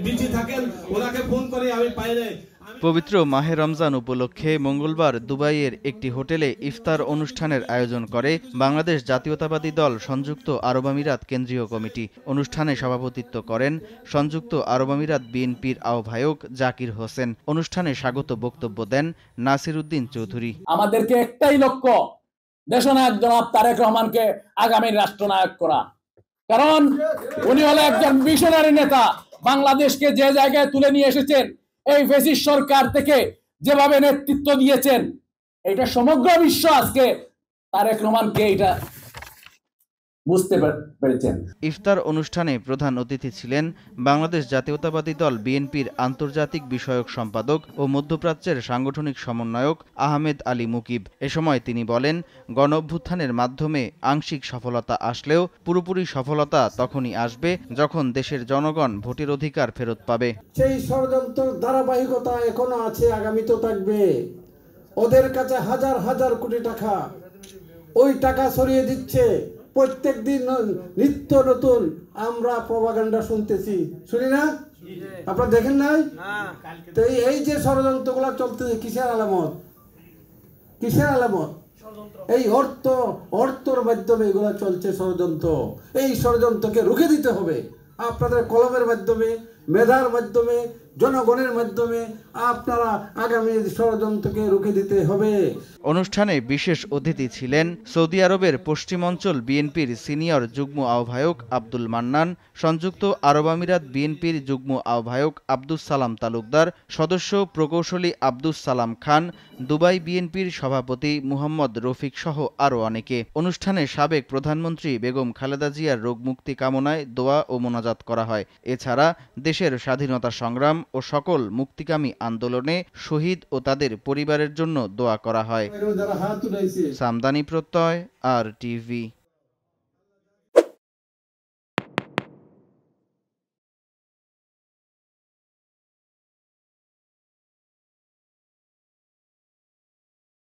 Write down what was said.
Busy থাকেন, ওনাকে phone করে আমি পাই নাই। পবিত্র মাহে রমজান উপলক্ষে মঙ্গলবার দুবাইয়ের একটি হোটেলে ইফতার অনুষ্ঠানের আয়োজন করে বাংলাদেশ জাতীয়তাবাদী দল সংযুক্ত আরব আমিরাত কেন্দ্রীয় কমিটি। অনুষ্ঠানে সভাপতিত্ব করেন সংযুক্ত আরব আমিরাত বিএনপির আহ্বায়ক জাকির হোসেন। অনুষ্ঠানে স্বাগত বক্তব্য দেন নাসির উদ্দিন চৌধুরী। আমাদেরকে একটাই লক্ষ্য, দেশনায়ক জনাব তারেক রহমানকে আগামী রাষ্ট্রনায়ক করা, কারণ উনি হলো একজন মিশনারি নেতা। বাংলাদেশকে যে জায়গায় তুলে নিয়ে এসেছেন, এই ফ্যাসিস্ট সরকার থেকে যেভাবে নেতৃত্ব দিয়েছেন, এটা সমগ্র বিশ্ব আজকে তারেক রহমানকে এটা বুঝতে পেরেছেন। ইফতার অনুষ্ঠানে প্রধান অতিথি ছিলেন বাংলাদেশ জাতীয়তাবাদী দল বিএনপির আন্তর্জাতিক বিষয়ক সম্পাদক ও মধ্যপ্রাচ্যের সাংগঠনিক সমন্বয়ক আহমেদ আলী মুকিব। এ সময় তিনি বলেন, গণঅভ্যুত্থানের মাধ্যমে আংশিক সফলতা আসলেও পুরোপুরি সফলতা তখনই আসবে যখন দেশের জনগণ ভোটের অধিকার ফেরত পাবে। সেই ষড়যন্ত্র ধারাবাহিকতা এখনো আছে, আগামীতেও থাকবে। ওদের কাছে হাজার হাজার কোটি টাকা, ওই টাকা ছড়িয়ে দিচ্ছে। প্রত্যেক দিন নিত্য নতুন আমরা প্রপাগান্ডা শুনতেছি, শুনি না? আপনারা দেখেন নাই? তো এই যে ষড়যন্ত্রগুলো চলতেছে, কিসের আলামত? কিসের আলামত? এই অর্থর মাধ্যমে এগুলো চলছে ষড়যন্ত্র। এই ষড়যন্ত্রকে রুখে দিতে হবে আপনাদের কলমের মাধ্যমে, মেধার মাধ্যমে, জনগণের মাধ্যমে। আপনারা আগামী ষড়যন্ত্রকে রুখে দিতে হবে। অনুষ্ঠানে বিশেষ অতিথি ছিলেন সৌদি আরবের পশ্চিমাঞ্চল বিএনপির সিনিয়র যুগ্ম আহ্বায়ক আব্দুল মান্নান, সংযুক্ত আরব আমিরাত বিএনপির যুগ্ম আহ্বায়ক আব্দুস সালাম তালুকদার, সদস্য প্রকৌশলী আব্দুস সালাম খান, দুবাই বিএনপির সভাপতি মুহাম্মদ রফিক সহ আরও অনেকে। অনুষ্ঠানে সাবেক প্রধানমন্ত্রী বেগম খালেদা জিয়ার রোগ মুক্তি কামনায় দোয়া ও মোনাজাত করা হয়। এছাড়া দেশের স্বাধীনতা সংগ্রাম ও সকল মুক্তিকামী আন্দোলনে শহীদ ও তাদের পরিবারের জন্য দোয়া করা হয়। সামদানি প্রত্যয়, RTV।